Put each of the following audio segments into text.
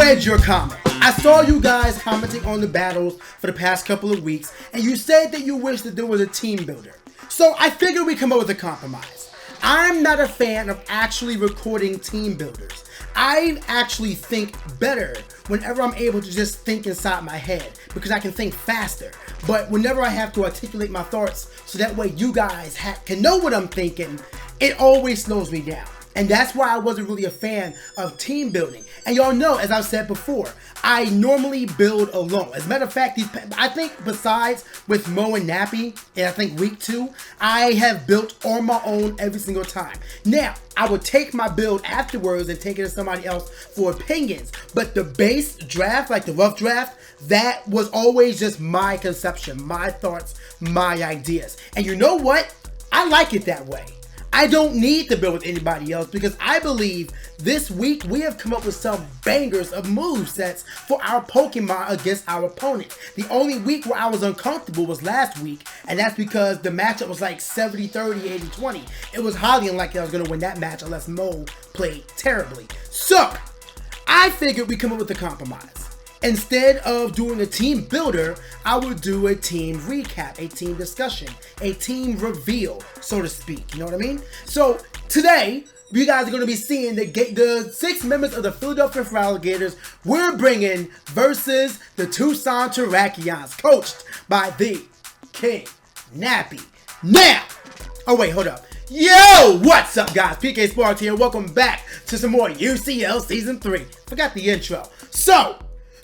read your comment. I saw you guys commenting on the battles for the past couple of weeks, and you said that you wish that there was a team builder. So I figured we'd come up with a compromise. I'm not a fan of actually recording team builders. I actually think better whenever I'm able to just think inside my head, because I can think faster. But whenever I have to articulate my thoughts so that way you guys can know what I'm thinking, it always slows me down. And that's why I wasn't really a fan of team building. And y'all know, as I've said before, I normally build alone. As a matter of fact, I think besides with Mo and Nappy, and I think week 2, I have built on my own every single time. Now, I would take my build afterwards and take it to somebody else for opinions. But the base draft, like the rough draft, that was always just my conception, my thoughts, my ideas. And you know what? I like it that way. I don't need to build with anybody else because I believe this week we have come up with some bangers of move sets for our Pokemon against our opponent. The only week where I was uncomfortable was last week, and that's because the matchup was like 70-30, 80-20. It was highly unlikely I was going to win that match unless Mo played terribly. So, I figured we'd come up with a compromise. Instead of doing a team builder, I would do a team recap, a team discussion, a team reveal, so to speak. You know what I mean? So today, you guys are going to be seeing the 6 members of the Philadelphia Feraligatrs we're bringing versus the Tuscon Terrakions, coached by the King Nappy. Now, oh wait, hold up. Yo, what's up guys? PKSparkxx here. Welcome back to some more UCL Season 3. Forgot the intro. So,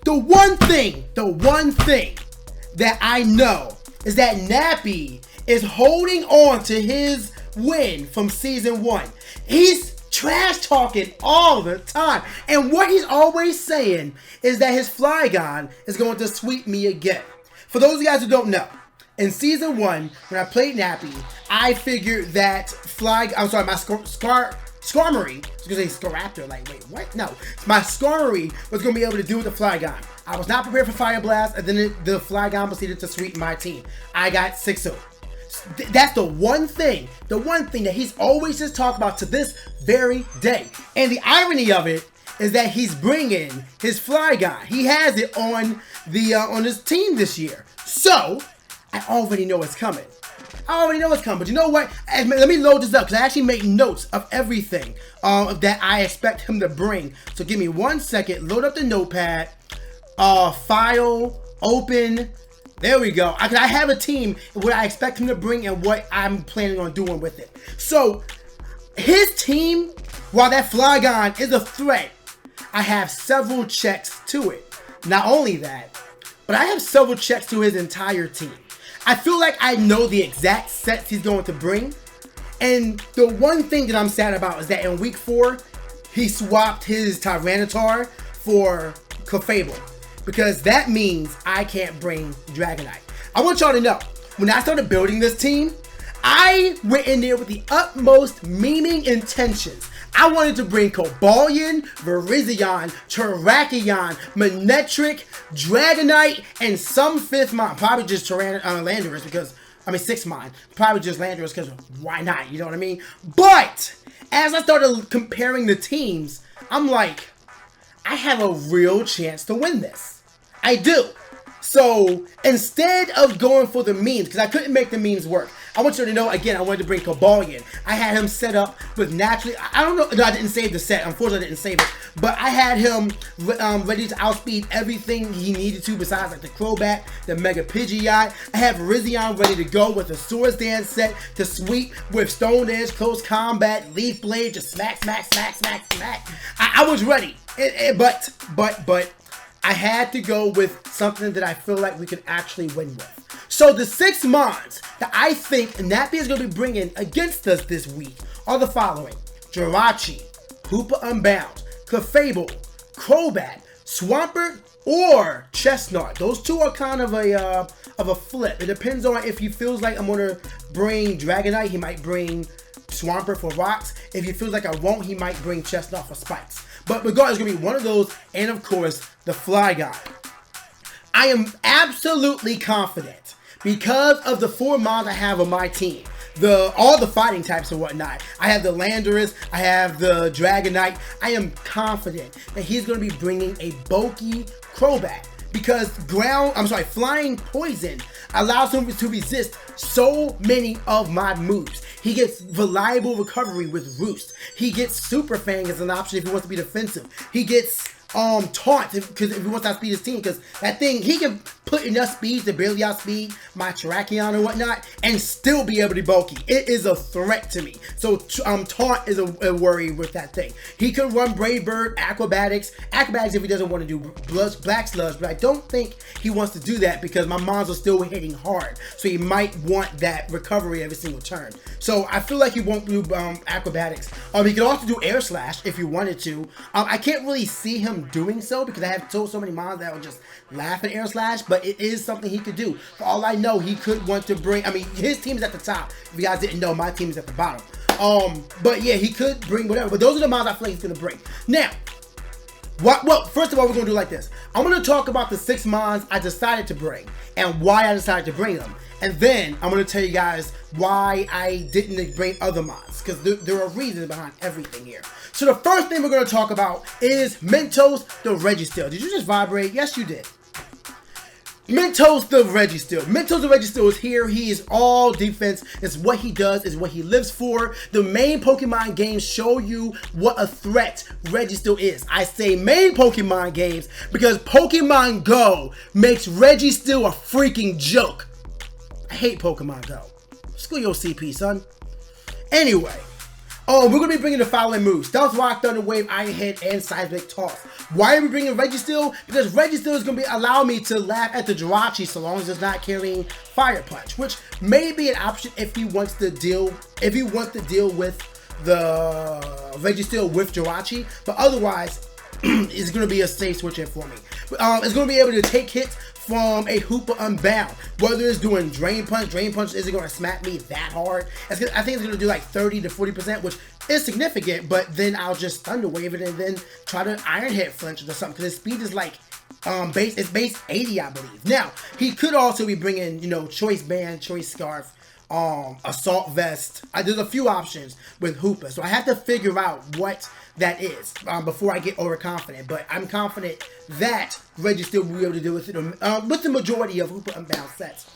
the one thing that I know is that Nappy is holding on to his win from Season 1. He's trash talking all the time. And what he's always saying is that his Flygon is going to sweep me again. For those of you guys who don't know, in Season 1, when I played Nappy, I figured that my Skarmory, I was going to say Scaraptor, like, wait, what? No. My Skarmory was going to be able to do with the Flygon. I was not prepared for Fire Blast, and then the Flygon proceeded to sweep my team. I got 6-0. That's the one thing that he's always just talked about to this very day. And the irony of it is that he's bringing his Flygon. He has it on his team this year. So, I already know it's coming. But you know what? Let me load this up because I actually made notes of everything that I expect him to bring. So give me 1 second. Load up the notepad. File. Open. There we go. I have a team, what I expect him to bring and what I'm planning on doing with it. So his team, while that Flygon is a threat, I have several checks to it. Not only that, but I have several checks to his entire team. I feel like I know the exact sets he's going to bring. And the one thing that I'm sad about is that in week 4, he swapped his Tyranitar for Clefable. Because that means I can't bring Dragonite. I want y'all to know, when I started building this team, I went in there with the utmost memeing intentions. I wanted to bring Cobalion, Virizion, Terrakion, Manectric, Dragonite, and some 5th mon. Probably just Landorus because, 6th mon. Probably just Landorus because why not? You know what I mean? But, as I started comparing the teams, I'm like, I have a real chance to win this. I do. So, instead of going for the memes, because I couldn't make the memes work, I want you to know, again, I wanted to bring Cobalion. I had him set up with naturally, I don't know, no, I didn't save the set. Unfortunately, I didn't save it. But I had him ready to outspeed everything he needed to besides like the Crobat, the Mega Pidgeot. I have Virizion ready to go with the Swords Dance set to sweep with Stone Edge, Close Combat, Leaf Blade, just smack. I was ready. But I had to go with something that I feel like we could actually win with. So the 6 mons that I think Nappy is going to be bringing against us this week are the following: Jirachi, Hoopa Unbound, Clefable, Crobat, Swampert, or Chestnut. Those 2 are kind of a flip. It depends on if he feels like I'm going to bring Dragonite, he might bring Swampert for rocks. If he feels like I won't, he might bring Chestnut for spikes. But regardless, it's going to be one of those, and of course, the Flygon. I am absolutely confident because of the 4 mons I have on my team. all the fighting types and whatnot. I have the Landorus, I have the Dragonite. I am confident that he's going to be bringing a bulky Crobat, because flying poison allows him to resist so many of my moves. He gets reliable recovery with Roost. He gets Super Fang as an option if he wants to be defensive. He gets taunt if he wants to outspeed his team, because that thing, he can put enough speed to barely outspeed my Terrakion or whatnot and still be able to be bulky. It is a threat to me. So taunt is a worry with that thing. He could run Brave Bird, Acrobatics if he doesn't want to do Black Sludge, but I don't think he wants to do that because my mons are still hitting hard, so he might want that recovery every single turn. So I feel like he won't do Acrobatics. He could also do Air Slash if he wanted to. I can't really see him doing so because I have so many mons that will just laugh at Air Slash, but it is something he could do. For all I know, he could want to bring, his team is at the top. If you guys didn't know, my team is at the bottom. But yeah, he could bring whatever, but those are the mons I feel like he's going to bring. Now, well, first of all, we're going to do like this. I'm going to talk about the 6 mons I decided to bring and why I decided to bring them. And then I'm going to tell you guys why I didn't bring other mons, because there are reasons behind everything here. So the first thing we're going to talk about is Mentos the Registeel. Did you just vibrate? Yes, you did. Mentos the Registeel. Mentos the Registeel is here. He is all defense. It's what he does. It's what he lives for. The main Pokemon games show you what a threat Registeel is. I say main Pokemon games because Pokemon Go makes Registeel a freaking joke. I hate Pokemon Go. Screw your CP, son. Anyway. We're going to be bringing the following moves: Stealth Rock, Thunder Wave, Iron Head, and Seismic Toss. Why are we bringing Registeel? Because Registeel is going to allow me to laugh at the Jirachi so long as it's not carrying Fire Punch, which may be an option if he wants to deal with the Registeel with Jirachi, but otherwise it's going to be a safe switch in for me. It's going to be able to take hits from a Hoopa Unbound, whether it's doing Drain Punch. Drain Punch isn't going to smack me that hard. I think it's going to do like 30 to 40%, which is significant, but then I'll just Thunder Wave it and then try to Iron Head flinch or something, because his speed is like base 80, I believe. Now, he could also be bringing, Choice Band, Choice Scarf, Assault Vest. There's a few options with Hoopa, so I have to figure out what that is before I get overconfident, but I'm confident that Registeel will be able to deal with it with the majority of Hoopa Unbound sets.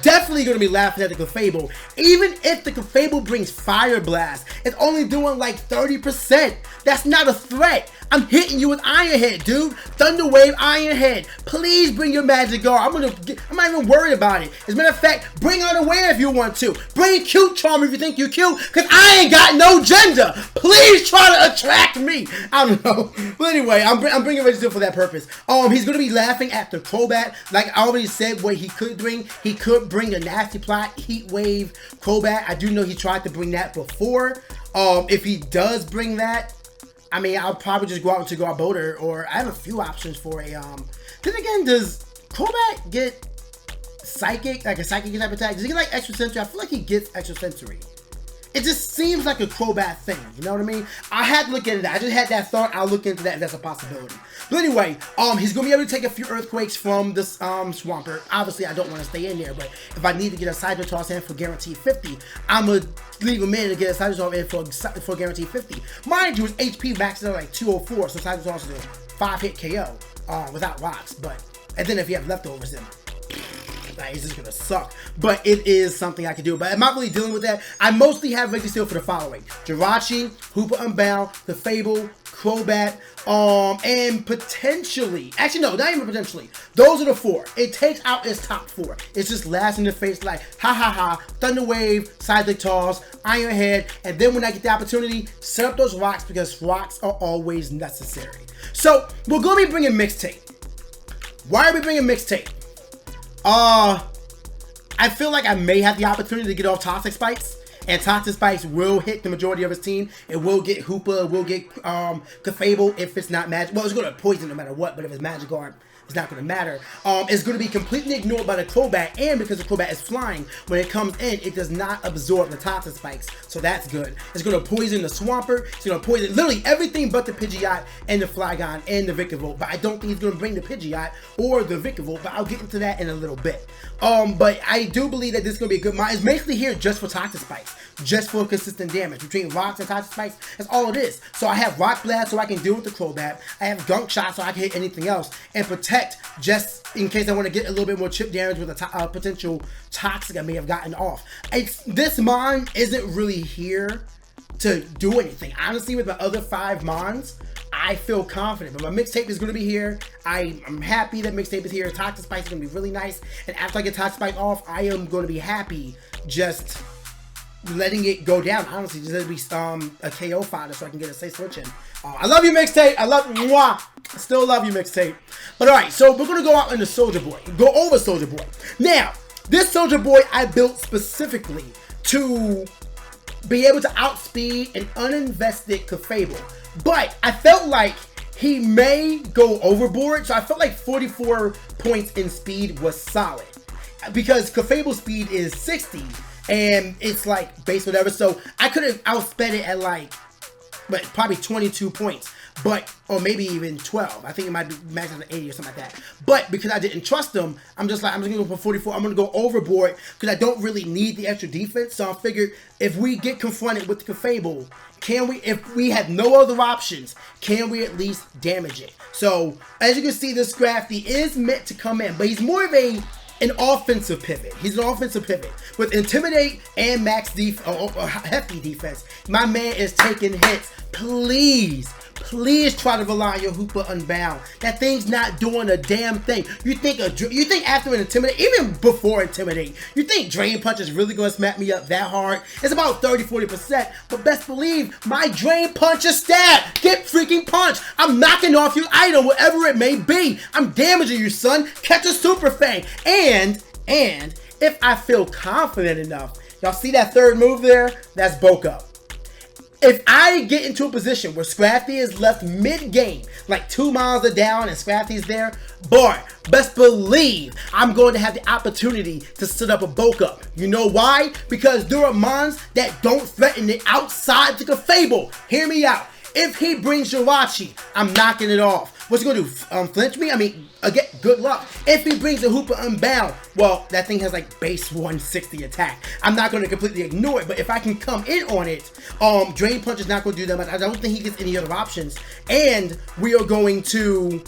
Definitely going to be laughing at the Clefable. Even if the Clefable brings Fire Blast, it's only doing like 30%. That's not a threat. I'm hitting you with Iron Head, dude. Thunder Wave, Iron Head. Please bring your Magikarp. I'm not even worried about it. As a matter of fact, bring Unaware if you want to. Bring Cute Charm if you think you're cute, because I ain't got no gender. Please try to attract me. I don't know. But anyway, I'm bringing Registeel for that purpose. He's going to be laughing at the Crobat. Like I already said, what he could bring. He could bring a Nasty Plot, Heat Wave, Crobat. I do know he tried to bring that before. If he does bring that, I'll probably just go out into Garbodor, or I have a few options for a, then again, does Crobat get Psychic, like a Psychic type attack? Does he get like Extra Sensory? I feel like he gets Extra Sensory. It just seems like a Crobat thing, you know what I mean? I had to look into that. I just had that thought. I'll look into that if that's a possibility. But anyway, he's going to be able to take a few Earthquakes from this Swampert. Obviously, I don't want to stay in there, but if I need to get a Sideway Toss in for guaranteed 50, I'm going to leave him in to get a Sideway Toss in for guaranteed 50. Mind you, his HP maxes out like 204, so Sideway Toss is a 5-hit KO without rocks. And then if you have leftovers, then it's just gonna suck, but it is something I can do. But I'm not really dealing with that. I mostly have Registeel for the following: Jirachi, Hoopa Unbound, the Fable, Crobat, and potentially, actually no, not even potentially. Those are the 4. It takes out its top 4. It's just last in the face, like ha ha ha, Thunder Wave, Seismic Toss, Iron Head, and then when I get the opportunity, set up those rocks, because rocks are always necessary. So we're gonna be bringing Mixtape. Why are we bringing Mixtape? I feel like I may have the opportunity to get off Toxic Spikes, and Toxic Spikes will hit the majority of his team. It will get Hoopa, it will get Clefable if it's not Magic. Well, it's going to poison no matter what, but if it's Magikarp, it's not going to matter. It's going to be completely ignored by the Crobat, and because the Crobat is flying, when it comes in, it does not absorb the Toxic Spikes, so that's good. It's going to poison the Swampert, it's going to poison literally everything but the Pidgeot and the Flygon and the Vikavolt, but I don't think he's going to bring the Pidgeot or the Vikavolt, but I'll get into that in a little bit. But I do believe that this is going to be a good mod. It's basically here just for Toxic Spikes, just for consistent damage. Between rocks and Toxic Spikes, that's all it is. So I have Rock Blast so I can deal with the Crobat, I have Gunk Shot so I can hit anything else, and Protect just in case I want to get a little bit more chip damage with a potential Toxic I may have gotten off. This Mon isn't really here to do anything. Honestly, with my other 5 Mons, I feel confident, but my mixtape is going to be here. I'm happy that mixtape is here. Toxic Spike is going to be really nice, and after I get Toxic Spike off, I am going to be happy just letting it go down. Honestly, just let it be a KO fodder so I can get a safe switch in. I love you, mixtape. I love you. Mwah. I still love you, mixtape. But all right, so we're going to go out into Soldier Boy. Go over Soldier Boy. Now, this Soldier Boy I built specifically to be able to outspeed an uninvested Clefable. But I felt like he may go overboard, so I felt like 44 points in speed was solid. Because Clefable's speed is 60, and it's like base whatever, so I could have outsped it at like, but probably 22 points. But, or maybe even 12. I think it might be maxed out at 80 or something like that. But because I didn't trust him, I'm just going to go for 44. I'm going to go overboard because I don't really need the extra defense. So I figured if we get confronted with the Clefable, if we have no other options, can we at least damage it? So, as you can see, this Scrafty is meant to come in, but he's more of an offensive pivot. He's an offensive pivot. With Intimidate and max hefty defense, my man is taking hits. Please try to rely on your Hoopa Unbound. That thing's not doing a damn thing. You think after an Intimidate, even before Intimidate, you think Drain Punch is really going to smack me up that hard? It's about 30-40%, but best believe my Drain Punch is stab. Get freaking punched. I'm knocking off your item, whatever it may be. I'm damaging you, son. Catch a Super Fang. And if I feel confident enough, y'all see that third move there? That's Bulk Up. If I get into a position where Scrafty is left mid-game, like 2 miles down and Scrafty's there, boy, best believe I'm going to have the opportunity to set up a bulk up. You know why? Because there are Mons that don't threaten it outside the Clefable. Hear me out. If he brings Jirachi, I'm knocking it off. What's he going to do? Flinch me? I mean, again, good luck. If he brings a Hoopa Unbound, well, that thing has like base 160 attack. I'm not going to completely ignore it, but if I can come in on it, Drain Punch is not going to do that much. I don't think he gets any other options. And we are going to...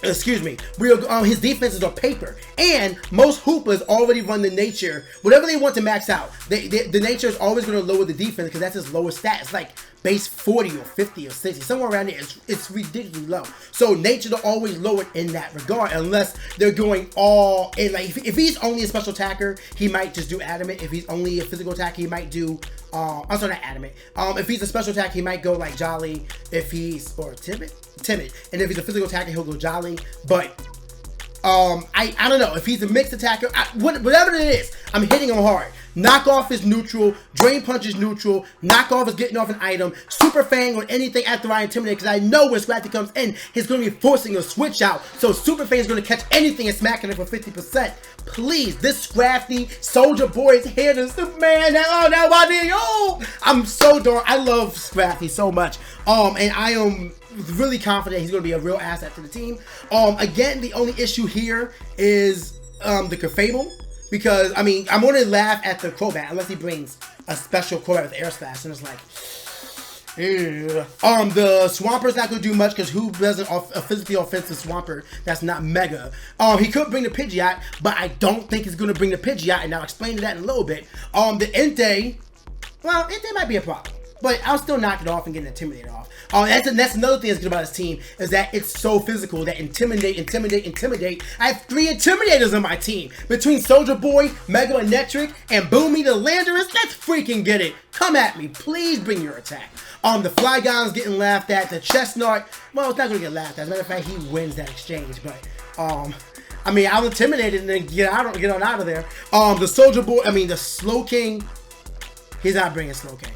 Excuse me, his defense is on paper, and most Hoopas already run the nature. Whatever they want to max out, the nature is always going to lower the defense because that's his lowest stat. It's like base 40 or 50 or 60, somewhere around there. It's ridiculously low. So nature will always lower it in that regard, unless they're going all in. Like if he's only a special attacker, he might just do adamant. If he's only a physical attacker, he might do. I'm sorry, not adamant. If he's a special attacker, he might go like Jolly. If he's timid, and if he's a physical attacker, he'll go Jolly. But I don't know if he's a mixed attacker. Whatever it is, I'm hitting him hard. Knockoff is neutral. Drain Punch is neutral. Knockoff is getting off an item. Super Fang or anything after I Intimidate, because I know when Scrafty comes in, he's going to be forcing a switch out. So Super Fang is going to catch anything and smacking it for 50%. Please, this Scrafty Soldier Boy is here to Superman. I'm so darn. I love Scrafty so much. And I am really confident he's going to be a real asset to the team. Again, the only issue here is the Clefable. Because, I mean, I'm going to laugh at the Crobat unless he brings a special Crobat with Air Slash. And it's like, ew. The Swampert's not going to do much because who doesn't a physically offensive Swampert that's not mega? He could bring the Pidgeot, but I don't think he's going to bring the Pidgeot, and I'll explain that in a little bit. The Entei, well, Entei might be a problem, but I'll still knock it off and get Intimidated off. That's another thing that's good about this team, is that it's so physical, that Intimidate. I have 3 Intimidators on my team. Between Soldier Boy, Mega Electric, and Boomy the Landorus, let's freaking get it. Come at me. Please bring your attack. The Flygon's getting laughed at. The Chestnut, well, it's not going to get laughed at. As a matter of fact, he wins that exchange. But, I mean, I'll Intimidate it and then get on out of there. The Soldier Boy, I mean, the Slow King, he's not bringing Slow King.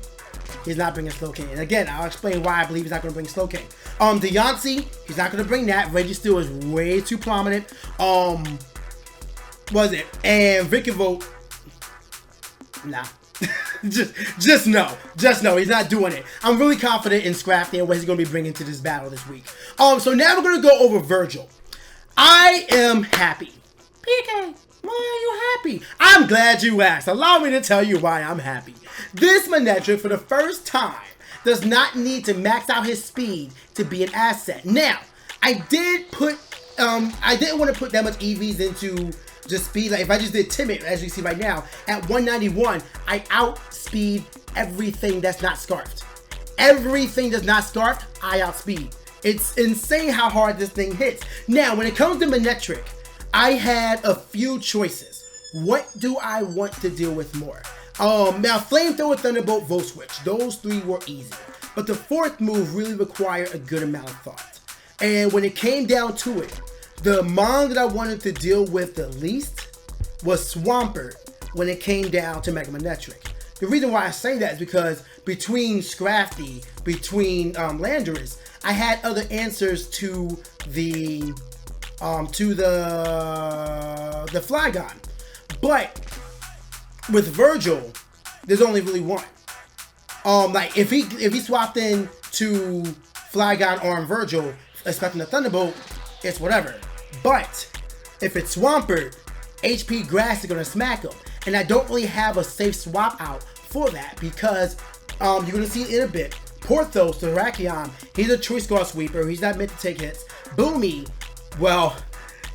he's not bringing Slowking. And again, I'll explain why I believe he's not going to bring Slowking. Deontay, he's not going to bring that. Registeel is way too prominent. Was it? And Vikavolt, nah. just no. He's not doing it. I'm really confident in Scrafty and what he's going to be bringing to this battle this week. So now we're going to go over Virgil. I am happy. PK, why are you happy? I'm glad you asked. Allow me to tell you why I'm happy. This Manectric, for the first time, does not need to max out his speed to be an asset. Now, I didn't want to put that much EVs into just speed. Like if I just did Timid, as you see right now, at 191, I outspeed everything that's not scarfed. Everything that's not scarfed, I outspeed. It's insane how hard this thing hits. Now, when it comes to Manectric, I had a few choices. What do I want to deal with more? Now, Flamethrower, Thunderbolt, Volt Switch. Those three were easy. But the fourth move really required a good amount of thought. And when it came down to it, the mon that I wanted to deal with the least was Swampert when it came down to Mega Manectric. The reason why I say that is because between Scrafty, between Landorus, I had other answers to the Flygon. But with Virgil, there's only really one. Like if he swapped in to Flygon or Virgil, expecting a Thunderbolt, it's whatever. But if it's Swampert, HP Grass is gonna smack him, and I don't really have a safe swap out for that because you're gonna see it in a bit. Porthos, the Terrakion, he's a Choice Scarf sweeper. He's not meant to take hits. Boomy, well,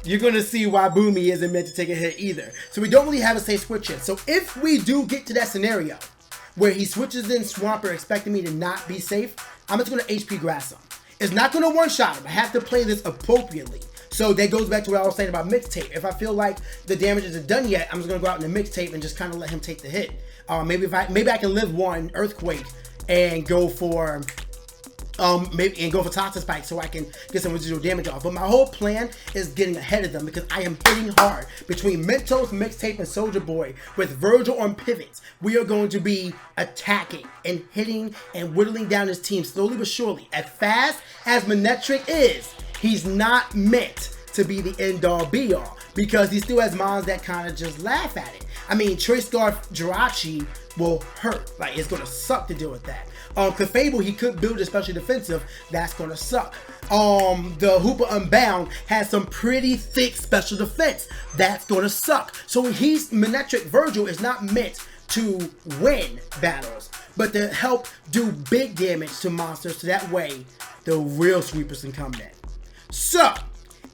you're going to see why Boomy isn't meant to take a hit either. So we don't really have a safe switch in. So if we do get to that scenario where he switches in Swampert expecting me to not be safe, I'm just going to HP Grass him. It's not going to one-shot him. I have to play this appropriately. So that goes back to what I was saying about mixtape. If I feel like the damage isn't done yet, I'm just going to go out in the mixtape and just kind of let him take the hit. Maybe I can live one Earthquake and go for Toxic Spike so I can get some residual damage off. But my whole plan is getting ahead of them because I am hitting hard. Between Mentos, Mixtape, and Soldier Boy with Virgil on pivots, we are going to be attacking and hitting and whittling down his team slowly but surely. As fast as Manectric is, he's not meant to be the end-all be-all because he still has mons that kind of just laugh at it. I mean, Choice Scarf Jirachi will hurt. Like, it's going to suck to deal with that. Clefable, he could build especially defensive. That's going to suck. The Hooper Unbound has some pretty thick special defense. That's going to suck. So Manectric Virgil is not meant to win battles, but to help do big damage to monsters so that way the real sweepers can come in. So,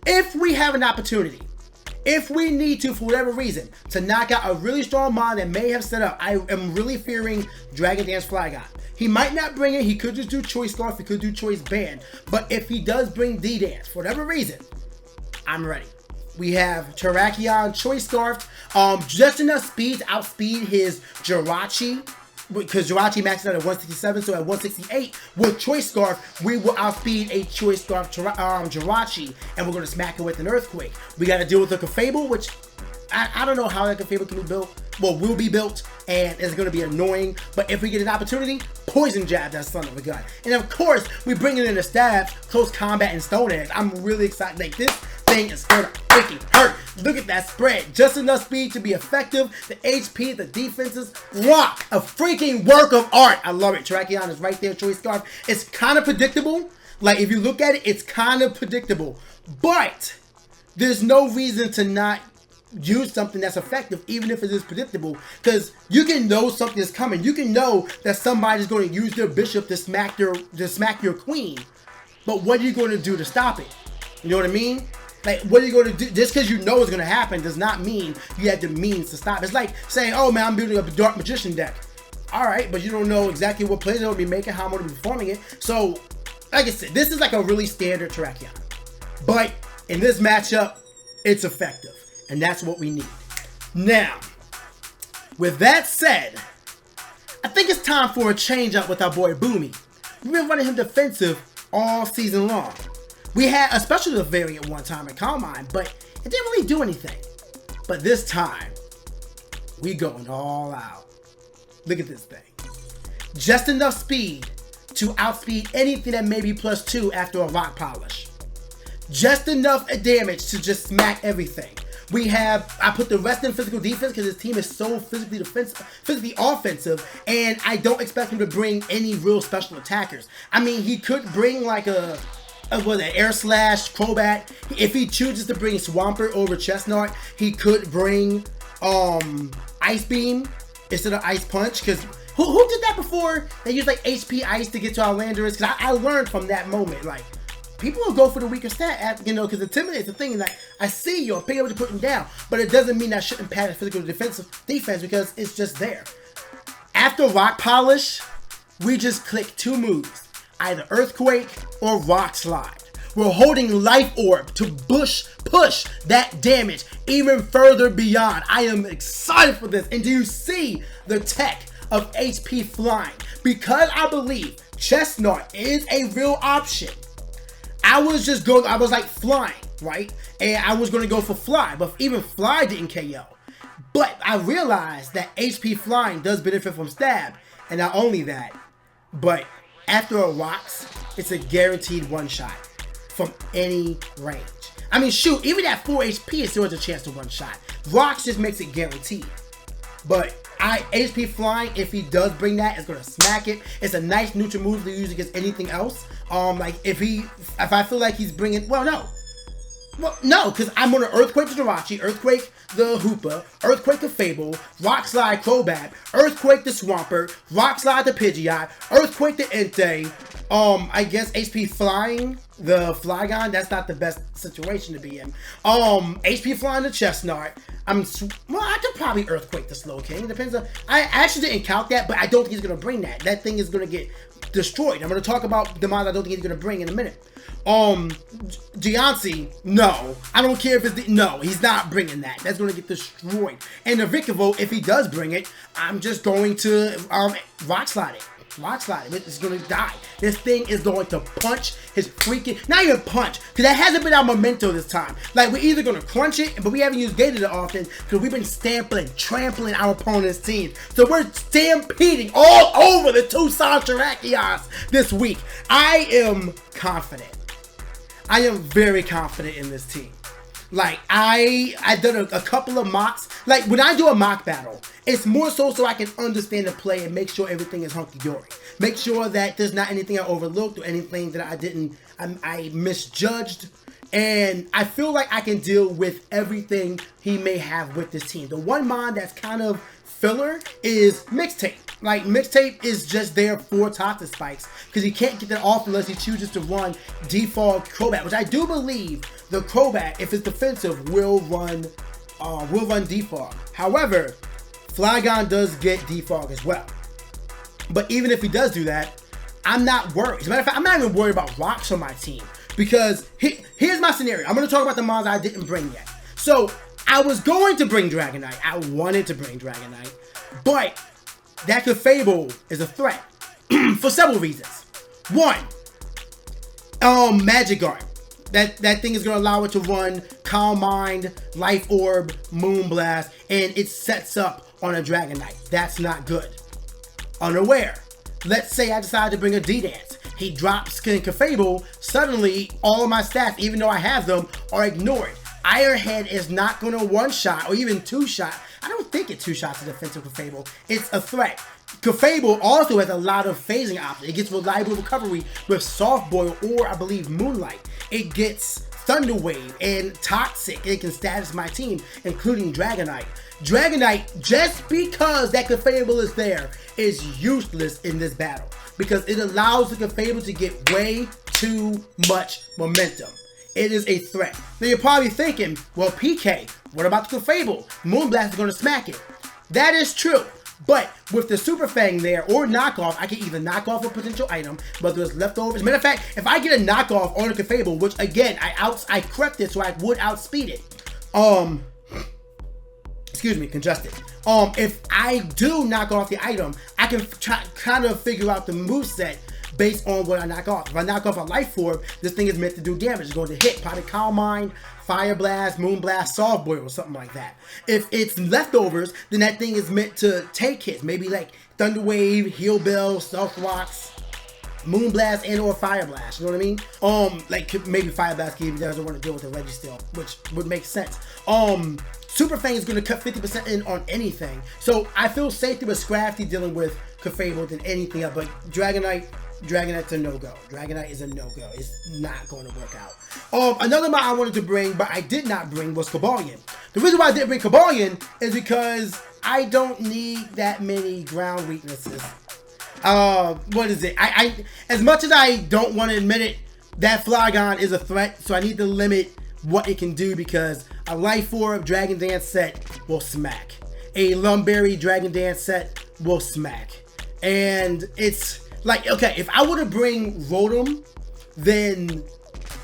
if we have an opportunity, if we need to, for whatever reason, to knock out a really strong mon that may have set up, I am really fearing Dragon Dance Flygon. He might not bring it. He could just do Choice Scarf. He could do Choice Band. But if he does bring D-Dance, for whatever reason, I'm ready. We have Terrakion, Choice Scarf, just enough speed to outspeed his Jirachi, because Jirachi maxed out at 167, so at 168, with Choice Scarf, we will outspeed a Choice Scarf Jirachi, and we're going to smack it with an Earthquake. We got to deal with the Clefable, which I don't know how that Clefable can be built. Well, will be built, and it's going to be annoying. But if we get an opportunity, Poison Jab, that son of a gun. And of course, we bring in the stabs, Close Combat, and Stone Edge. I'm really excited. Like, this thing is going to freaking hurt. Look at that spread. Just enough speed to be effective. The HP, the defenses, rock. A freaking work of art. I love it. Terrakion is right there. Choice Scarf. It's kind of predictable. Like, if you look at it, it's kind of predictable. But there's no reason to not use something that's effective, even if it is predictable, because you can know something is coming. You can know that somebody's going to use their bishop to smack your queen, but what are you going to do to stop it? You know what I mean? Like, what are you going to do? Just because you know it's going to happen does not mean you have the means to stop. It's like saying, oh man, I'm building up a Dark Magician deck. All right, but you don't know exactly what plays I'm going to be making, how I'm going to be performing it. So, like I said, this is like a really standard Terrakion, but in this matchup, it's effective. And that's what we need. Now, with that said, I think it's time for a change up with our boy Boomy. We've been running him defensive all season long. We had a special variant one time at Calmine, but it didn't really do anything. But this time, we going all out. Look at this thing. just enough speed to outspeed anything that may be +2 after a rock polish. Just enough damage to just smack everything. I put the rest in physical defense because his team is so physically offensive, and I don't expect him to bring any real special attackers. I mean, he could bring like an air slash, Crobat. If he chooses to bring Swampert over Chestnut, he could bring Ice Beam instead of Ice Punch, because who did that before? They used like HP Ice to get to our Landorus, because I learned from that moment, like, people will go for the weaker stat, because Intimidate's the thing. Like, I see you, I'm being able to put him down, but it doesn't mean I shouldn't pad his physical defense because it's just there. After Rock Polish, we just click 2 moves, either Earthquake or Rock Slide. We're holding Life Orb to push that damage even further beyond. I am excited for this. And do you see the tech of HP Flying? Because I believe Chestnut is a real option. I was like Flying, right? And I was going to go for Fly, but even Fly didn't KO. But I realized that HP Flying does benefit from Stab. And not only that, but after a Rocks, it's a guaranteed one-shot from any range. I mean, shoot, even at 4 HP, it still has a chance to one-shot. Rocks just makes it guaranteed. But HP Flying, if he does bring that, is gonna smack it. It's a nice neutral move to use against anything else. Like if I feel like he's bringing, no, because I'm gonna Earthquake the Jirachi, Earthquake the Hoopa, Earthquake the Fable, Rock Slide Crobat, Earthquake the Swampert, Rock Slide the Pidgeot, Earthquake the Entei. I guess HP Flying the Flygon, that's not the best situation to be in. HP Flying the Chestnut. I could probably Earthquake the Slowking. Depends on. I actually didn't count that, but I don't think he's gonna bring that. That thing is gonna get destroyed. I'm gonna talk about the mod I don't think he's gonna bring in a minute. Giancy, no. I don't care if it's no, he's not bringing that. That's gonna get destroyed. And the Vikavolt, if he does bring it, I'm just going to Rock Slide it. Rock Slide it. It's gonna die. This thing is going to punch his freaking, not even punch, because that hasn't been our memento this time. Like, we're either gonna crunch it, but we haven't used Data that often because we've been trampling our opponent's team. So we're stampeding all over the Tuscon Terrakions this week. I am confident. I am very confident in this team. Like, I done a couple of mocks. Like, when I do a mock battle, it's more so I can understand the play and make sure everything is hunky-dory. Make sure that there's not anything I overlooked or anything that I misjudged. And I feel like I can deal with everything he may have with this team. The one mod that's kind of filler is Mixtape. Like, Mixtape is just there for Toxic Spikes because he can't get that off unless he chooses to run default Crobat, which I do believe the Crobat, if it's defensive, will run defog. However, Flygon does get defog as well. But even if he does do that, I'm not worried. As a matter of fact, I'm not even worried about rocks on my team because here's my scenario. I'm going to talk about the mods I didn't bring yet. So I was going to bring Dragonite. I wanted to bring Dragonite, but that Clefable is a threat for several reasons. One, Magic Guard. That thing is going to allow it to run Calm Mind, Life Orb, Moonblast, and it sets up on a Dragonite. That's not good. Unaware. Let's say I decide to bring a D-Dance. He drops Clefable, suddenly all of my stats, even though I have them, are ignored. Ironhead is not going to one-shot or even two-shot. I don't think it two-shots a defensive Clefable. It's a threat. Clefable also has a lot of phasing options. It gets reliable recovery with Soft Boil or, I believe, Moonlight. It gets Thunder Wave and Toxic. It can status my team, including Dragonite. Dragonite, just because that Clefable is there, is useless in this battle because it allows the Clefable to get way too much momentum. It is a threat. Now you're probably thinking, well, PK, what about the Clefable? Moonblast is going to smack it. That is true. But with the Super Fang there or knockoff, I can either knock off a potential item, whether it's leftovers. As a matter of fact, if I get a knockoff on a Clefable, which again, I crept it so I would outspeed it. Excuse me, congested. If I do knock off the item, I can kind of figure out the moveset based on what I knock off. If I knock off a Life Orb, this thing is meant to do damage. It's going to hit, probably Calm Mind, Fire Blast, Moon Blast, Soft Boil, or something like that. If it's leftovers, then that thing is meant to take hits, maybe like Thunder Wave, Heal Bell, Stealth Rocks, Moonblast, and or Fire Blast. You know what I mean? Like maybe Fire Blast he doesn't want to deal with the Registeel, which would make sense. Super Fang is going to cut 50% in on anything. So I feel safer with Scrafty dealing with Clefable than anything else. But Dragonite's a no-go. Dragonite is a no-go. It's not going to work out. Another mod I wanted to bring, but I did not bring, was Cobalion. The reason why I didn't bring Cobalion is because I don't need that many ground weaknesses. What is it? I as much as I don't want to admit it, that Flygon is a threat, so I need to limit what it can do because a Life Orb Dragon Dance set will smack. A Lumberry Dragon Dance set will smack. And it's like, okay, if I were to bring Rotom, then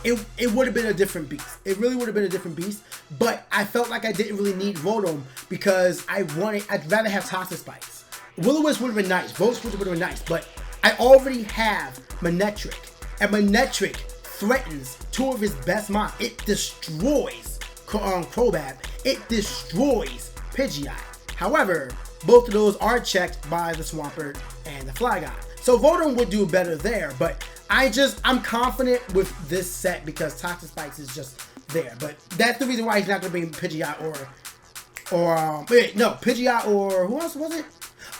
it would have been a different beast. It really would have been a different beast. But I felt like I didn't really need Rotom because I'd rather have Toxic Spikes. Will-O-Wisp would have been nice. Volt-Switch would have been nice. But I already have Manectric. And Manectric threatens two of his best mons. It destroys Crobat. It destroys Pidgeot. However, both of those are checked by the Swampert and the Flygon. So Rotom would do better there, but I'm confident with this set because Toxic Spikes is just there. But that's the reason why he's not going to bring Pidgeot Pidgeot or who else was it?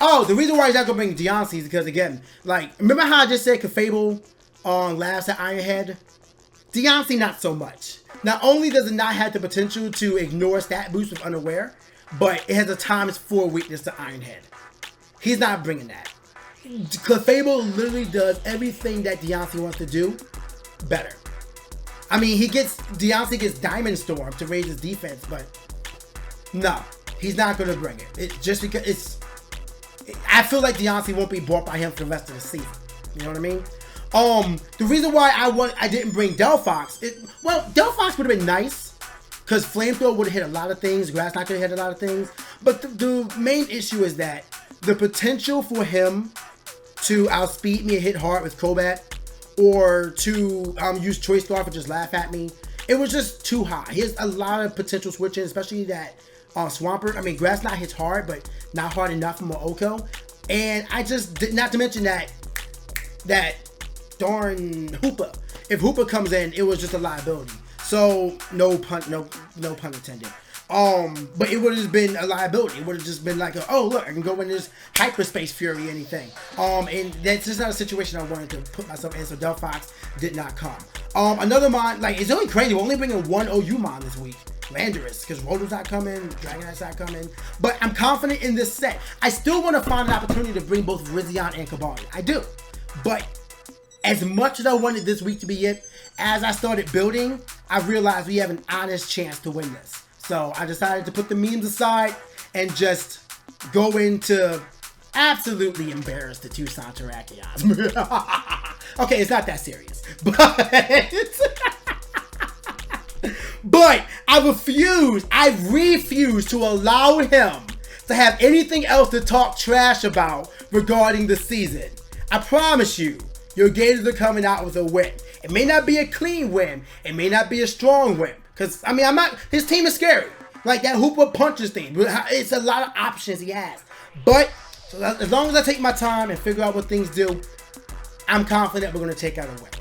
Oh, the reason why he's not going to bring Deontay is because, again, like, remember how I just said Clefable laughs at Ironhead? Deontay, not so much. Not only does it not have the potential to ignore stat boost with Unaware, but it has a ×4 weakness to Ironhead. He's not bringing that. Clefable literally does everything that Deontay wants to do better. I mean, Deontay gets Diamond Storm to raise his defense, but no, he's not going to bring it. It's just because I feel like Deontay won't be bought by him for the rest of the season. You know what I mean? The reason why I didn't bring Delphox, Delphox would have been nice because Flamethrower would have hit a lot of things. Grass not going to hit a lot of things. But the main issue is that the potential for him to outspeed me and hit hard with Crobat or to use Choice Scarf and just laugh at me, it was just too high. He has a lot of potential switching, especially that Swampert. I mean, Grass Knot hits hard, but not hard enough from Oko. And I just did not to mention that darn Hoopa. If Hoopa comes in, it was just a liability. So no pun intended. But it would have been a liability. It would have just been like, oh look, I can go in this Hyperspace Fury, anything. And that's just not a situation I wanted to put myself in. So Delphox did not come. Another mon, like, it's only crazy. We're only bringing one OU mon this week. Landorus, because Rotom's not coming, Dragonite's not coming. But I'm confident in this set. I still want to find an opportunity to bring both Rizion and Cobalion. I do. But as much as I wanted this week to be it, as I started building, I realized we have an honest chance to win this. So I decided to put the memes aside and just go into absolutely embarrass the Tuscon Terrakions. Okay, it's not that serious. But I refuse to allow him to have anything else to talk trash about regarding the season. I promise you, your Gators are coming out with a win. It may not be a clean win. It may not be a strong win. Because, I mean, his team is scary. Like that Hoopa punches thing. It's a lot of options he has. But as long as I take my time and figure out what things do, I'm confident we're going to take out a win.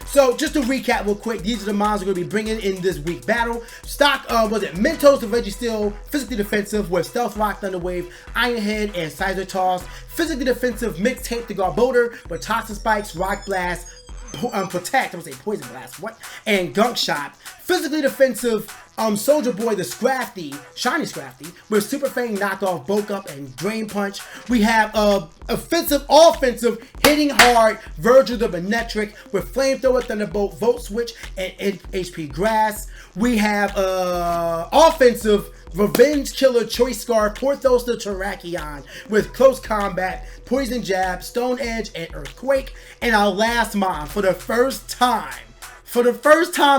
So just to recap real quick, these are the mons we're going to be bringing in this week battle. Stock, Mentos and Registeel, physically defensive with Stealth Rock, Thunder Wave, Ironhead, and Scizor Toss. Physically defensive, Mixed Tank to Garbodor with Toxic Spikes, Rock Blast, Protect, I'm going to say Poison Blast, and Gunk Shot. Physically defensive, Soldier Boy, the Scrafty, Shiny Scrafty, with Super Fang, Knockoff, Bulk Up, and Drain Punch. We have offensive, hitting hard, Virgil the Manectric, with Flamethrower, Thunderbolt, Volt Switch, and HP Grass. We have offensive, Revenge Killer, Choice Scarf, Porthos the Terrakion, with Close Combat, Poison Jab, Stone Edge, and Earthquake. And our last mon, for the first time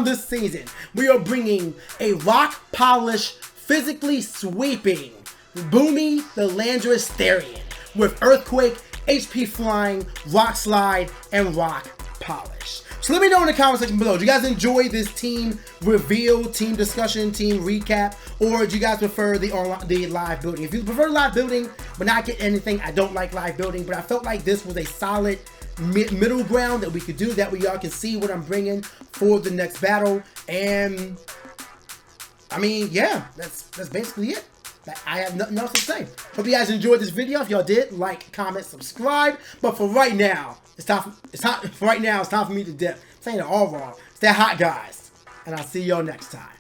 this season, we are bringing a Rock Polish, physically sweeping Boomy the Landorus Therian with Earthquake, HP Flying, Rock Slide, and Rock Polish. So let me know in the comment section below. Do you guys enjoy this team reveal, team discussion, team recap, or do you guys prefer the live building? If you prefer live building but not get anything, I don't like live building, but I felt like this was a solid middle ground that we could do, that way y'all can see what I'm bringing for the next battle. And I mean, yeah, that's basically it. I have nothing else to say. Hope you guys enjoyed this video. If y'all did, like, comment, subscribe. But for right now, it's time for me to dip. I'm saying it all wrong. Stay hot, guys, and I'll see y'all next time.